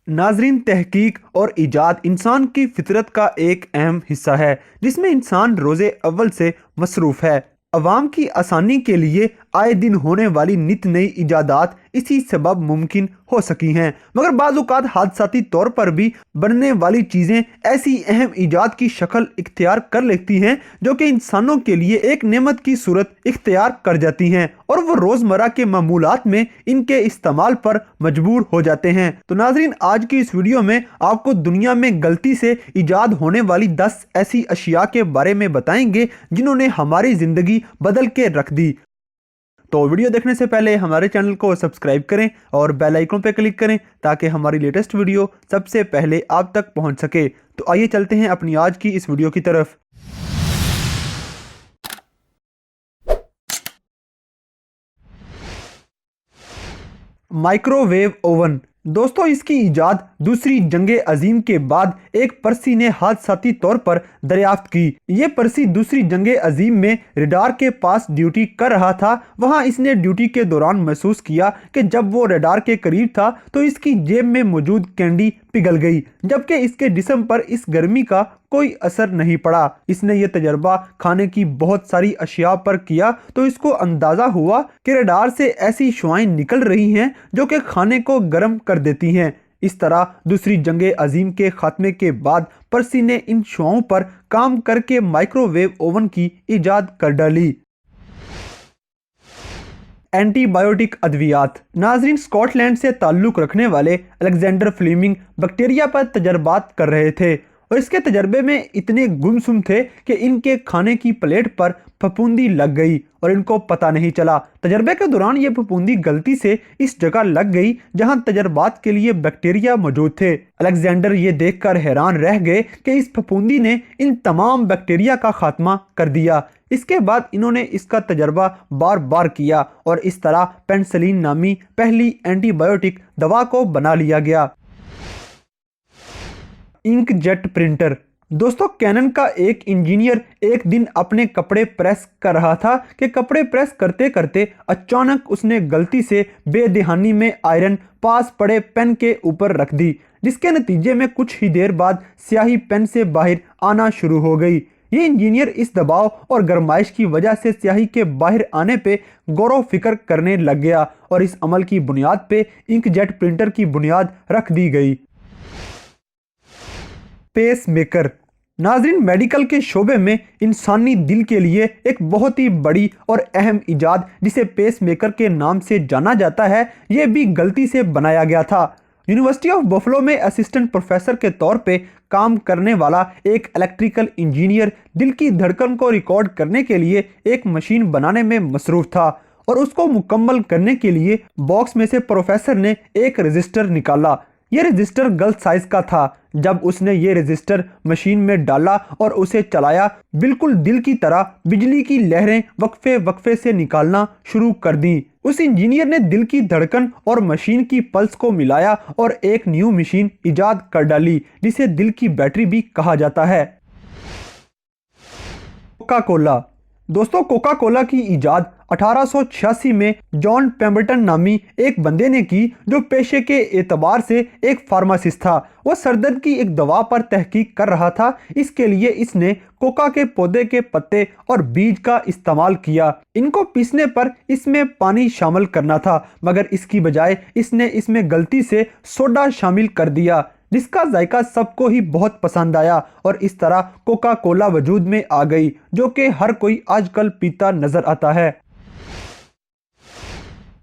नाजरीन, तहकीक और इजाद इंसान की फितरत का एक अहम हिस्सा है जिसमें इंसान रोज़े अव्वल से मसरूफ़ है। अवाम की आसानी के लिए आए दिन होने वाली नित नई इजादात इसी सबब मुमकिन हो सकी हैं, मगर बाज़ औक़ात हादसाती तौर पर भी बनने वाली चीज़ें ऐसी अहम इजाद की शक्ल इख्तियार कर लेती हैं जो कि इंसानों के लिए एक नेमत की सूरत इख्तियार कर जाती हैं और वो रोज़मर्रा के मामूलात में इनके इस्तेमाल पर मजबूर हो जाते हैं। तो नाजरीन, आज की इस वीडियो में आपको दुनिया में गलती से इजाद होने वाली 10 ऐसी अशिया के बारे में बताएंगे जिन्होंने हमारी ज़िंदगी बदल के रख दी। तो वीडियो देखने से पहले हमारे चैनल को सब्सक्राइब करें और बेल आइकन पर क्लिक करें ताकि हमारी लेटेस्ट वीडियो सबसे पहले आप तक पहुंच सके। तो आइए चलते हैं अपनी आज की इस वीडियो की तरफ। Microwave oven. दोस्तों, इसकी इजाद दूसरी जंगे अजीम के बाद एक परसी ने हादसाती तौर पर दरियाफ्त की। ये परसी दूसरी जंगे अजीम में रडार के पास ड्यूटी कर रहा था। वहां इसने ड्यूटी के दौरान महसूस किया कि जब वो रडार के करीब था तो इसकी जेब में मौजूद कैंडी पिघल गई, जबकि इसके जिस्म पर इस गर्मी का कोई असर नहीं पड़ा। इसने ये तजर्बा खाने की बहुत सारी अशिया पर किया तो इसको अंदाजा हुआ कि रडार से ऐसी शुआएं निकल रही हैं जो कि खाने को गर्म कर देती हैं। इस तरह दूसरी जंगे अजीम के खात्मे के बाद परसी ने इन शुआओं पर काम करके माइक्रोवेव ओवन की इजाद कर डाली। एंटीबायोटिक अद्वियात। नाजरीन, स्कॉटलैंड से ताल्लुक़ रखने वाले अलेक्जेंडर फ्लेमिंग बैक्टीरिया पर तजर्बात कर रहे थे और इसके तजर्बे में इतने गुमसुम थे कि इनके खाने की प्लेट पर फफूंदी लग गई और इनको पता नहीं चला। तजर्बे के दौरान ये फफूंदी गलती से इस जगह लग गई जहां तजर्बात के लिए बैक्टीरिया मौजूद थे। अलेक्जेंडर ये देखकर हैरान रह गए कि इस फफूंदी ने इन तमाम बैक्टीरिया का खात्मा कर दिया। इसके बाद इन्होंने इसका तजर्बा बार बार किया और इस तरह पेनिसिलिन नामी पहली एंटीबायोटिक दवा को बना लिया गया। Inkjet printer. दोस्तों, कैनन का एक इंजीनियर एक दिन अपने कपड़े प्रेस कर रहा था कि कपड़े प्रेस करते करते अचानक उसने गलती से बेदहानी में आयरन पास पड़े पेन के ऊपर रख दी, जिसके नतीजे में कुछ ही देर बाद स्याही पेन से बाहर आना शुरू हो गई। ये इंजीनियर इस दबाव और गर्माइश की वजह से स्याही के बाहर आने पे गौर फिक्र करने लग गया और इस अमल की बुनियाद पे इंकजेट प्रिंटर की बुनियाद रख दी गई। Pace maker. नाजरीन, मेडिकल के शोबे में इंसानी दिल के लिए एक बहुत ही बड़ी और अहम इजाद जिसे पेस मेकर के नाम से जाना जाता है, ये भी गलती से बनाया गया था। यूनिवर्सिटी ऑफ बफलो में असिस्टेंट प्रोफेसर के तौर पे काम करने वाला एक इलेक्ट्रिकल इंजीनियर दिल की धड़कन को रिकॉर्ड करने के लिए एक मशीन बनाने में मसरूफ था और उसको मुकम्मल करने के लिए बॉक्स में से प्रोफेसर ने एक रजिस्टर निकाला। ये रजिस्टर गलत साइज का था। जब उसने ये रजिस्टर मशीन में डाला और उसे चलाया, बिल्कुल दिल की तरह बिजली की लहरें वक्फे वक्फे से निकालना शुरू कर दी। उस इंजीनियर ने दिल की धड़कन और मशीन की पल्स को मिलाया और एक न्यू मशीन इजाद कर डाली जिसे दिल की बैटरी भी कहा जाता है। Coca Cola. दोस्तों, कोका कोला की इजाद 1886 में जॉन पेम्बरटन नामी एक बंदे ने की जो पेशे के एतबार से एक फार्मासिस्ट था। वो सरदर्द की एक दवा पर तहकीक कर रहा था। इसके लिए इसने कोका के पौधे के पत्ते और बीज का इस्तेमाल किया। इनको पीसने पर इसमें पानी शामिल करना था, मगर इसकी बजाय इसने इसमें गलती से सोडा शामिल कर दिया, जिसका जायका सबको ही बहुत पसंद आया और इस तरह कोका कोला वजूद में आ गई जो कि हर कोई आजकल पीता नजर आता है।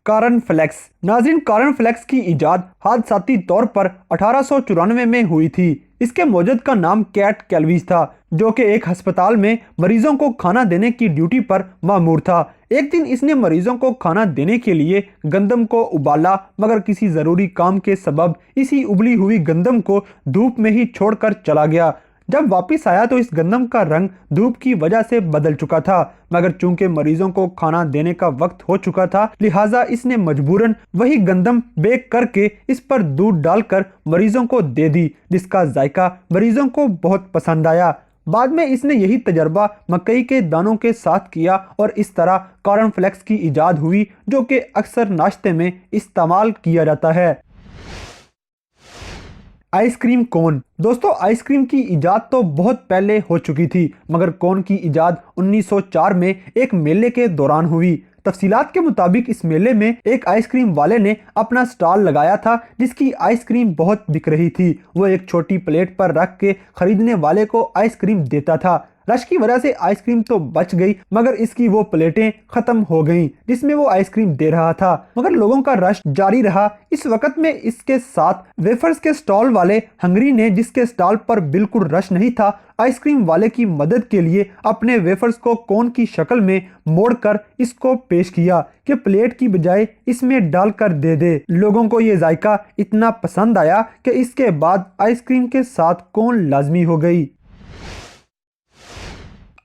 कॉर्नफ्लेक्स। नाज़रीन, कॉर्नफ्लेक्स की इजाद हादसाती तौर पर 1894 में हुई थी। इसके मौजूद का नाम कैट कैलवीज था जो कि एक अस्पताल में मरीजों को खाना देने की ड्यूटी पर मामूर था। एक दिन इसने मरीजों को खाना देने के लिए गंदम को उबाला, मगर किसी ज़रूरी काम के सबब इसी उबली हुई गंदम को धूप में ही छोड़कर चला गया। जब वापस आया तो इस गंदम का रंग धूप की वजह से बदल चुका था, मगर चूंकि मरीजों को खाना देने का वक्त हो चुका था, लिहाजा इसने मजबूरन वही गंदम बेक करके इस पर दूध डालकर मरीजों को दे दी, जिसका जायका मरीजों को बहुत पसंद आया। बाद में इसने यही तजर्बा मकई के दानों के साथ किया और इस तरह कॉर्नफ्लेक्स की इजाद हुई जो कि अक्सर नाश्ते में इस्तेमाल किया जाता है। Ice cream cone. दोस्तों, आइसक्रीम की इजाद तो बहुत पहले हो चुकी थी, मगर कोन की इजाद 1904 में एक मेले के दौरान हुई। तफसीलात के मुताबिक इस मेले में एक आइसक्रीम वाले ने अपना स्टॉल लगाया था, जिसकी आइसक्रीम बहुत बिक रही थी। वो एक छोटी प्लेट पर रख के खरीदने वाले को आइसक्रीम देता था। रश की वजह से आइसक्रीम तो बच गई, मगर इसकी वो प्लेटें खत्म हो गईं जिसमें वो आइसक्रीम दे रहा था। मगर लोगों का रश जारी रहा। इस वक्त में इसके साथ वेफर्स के स्टॉल वाले हंगरी ने, जिसके स्टॉल पर बिल्कुल रश नहीं था, आइसक्रीम वाले की मदद के लिए अपने वेफर्स को कोन की शक्ल में मोड़कर इसको पेश किया कि प्लेट की बजाय इसमें डालकर दे दे। लोगों को ये जायका इतना पसंद आया कि इसके बाद आइसक्रीम के साथ कोन लाजमी हो गई।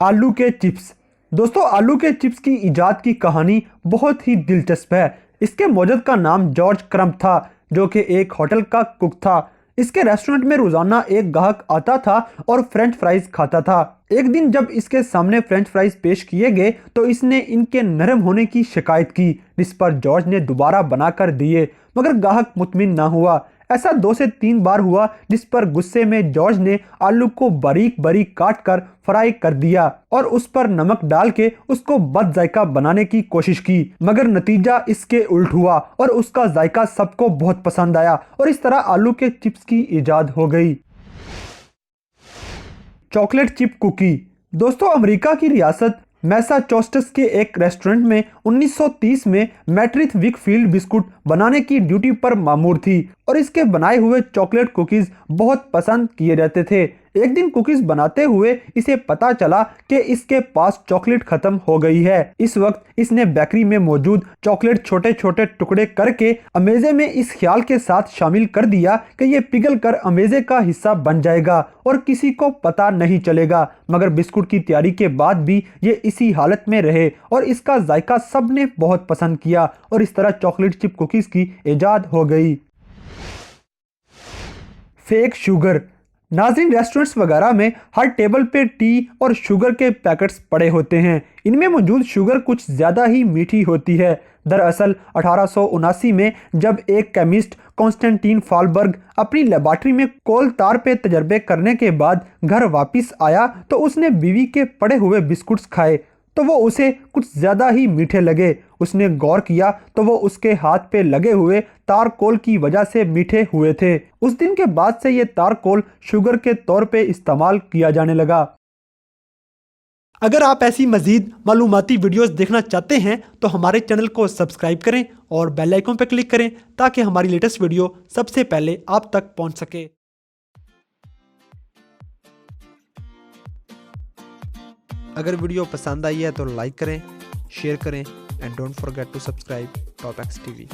आलू के चिप्स। दोस्तों, आलू के चिप्स की इजाद की कहानी बहुत ही दिलचस्प है। इसके मौजूद का नाम जॉर्ज क्रम्प था, जो कि एक होटल का कुक था। इसके रेस्टोरेंट में रोजाना एक ग्राहक आता था और फ्रेंच फ्राइज खाता था। एक दिन जब इसके सामने फ्रेंच फ्राइज पेश किए गए तो इसने इनके नरम होने की शिकायत की, जिस पर जॉर्ज ने दोबारा बनाकर दिए, मगर ग्राहक मुतमिन ना हुआ। ऐसा 2 से 3 बार हुआ, जिस पर गुस्से में जॉर्ज ने आलू को बारीक बारीक काट कर फ्राई कर दिया और उस पर नमक डाल के उसको बद जायका बनाने की कोशिश की। मगर नतीजा इसके उल्ट हुआ और उसका जायका सबको बहुत पसंद आया और इस तरह आलू के चिप्स की इजाद हो गई। Chocolate chip cookie. दोस्तों, अमेरिका की रियासत मैसाचुसेट्स के एक रेस्टोरेंट में 1930 में मैट्रिथ विकफील्ड बिस्कुट बनाने की ड्यूटी पर मामूर थी और इसके बनाए हुए चॉकलेट कुकीज बहुत पसंद किए जाते थे। एक दिन कुकीज बनाते हुए इसे पता चला कि इसके पास चॉकलेट खत्म हो गई है। इस वक्त इसने बेकरी में मौजूद चॉकलेट छोटे छोटे टुकड़े करके अमेजे में इस ख्याल के साथ शामिल कर दिया कि ये पिघल कर अमेजे का हिस्सा बन जाएगा और किसी को पता नहीं चलेगा। मगर बिस्कुट की तैयारी के बाद भी ये इसी हालत में रहे और इसका जायका सबने बहुत पसंद किया और इस तरह चॉकलेट चिप कुकीज की इजाद हो गई। Fake sugar. नाज़रीन, रेस्टोरेंट्स वगैरह में हर टेबल पे टी और शुगर के पैकेट्स पड़े होते हैं। इनमें मौजूद शुगर कुछ ज़्यादा ही मीठी होती है। दरअसल 1879 में जब एक केमिस्ट कॉन्स्टेंटीन फॉलबर्ग अपनी लेबॉरेटरी में कोल तार पे तजर्बे करने के बाद घर वापस आया तो उसने बीवी के पड़े हुए बिस्कुट्स खाए तो वो उसे कुछ ज़्यादा ही मीठे लगे। उसने गौर किया तो वो उसके हाथ पे लगे हुए तारकोल की वजह से मीठे हुए थे। उस दिन के बाद से ये तारकोल शुगर के तौर पे इस्तेमाल किया जाने लगा। अगर आप ऐसी मज़ीद मालूमाती वीडियोस देखना चाहते हैं तो हमारे चैनल को सब्सक्राइब करें और बेल आइकन पर क्लिक करें ताकि हमारी लेटेस्ट वीडियो सबसे पहले आप तक पहुंच सके। अगर वीडियो पसंद आई है तो लाइक करें, शेयर करें and don't forget to subscribe top X TV.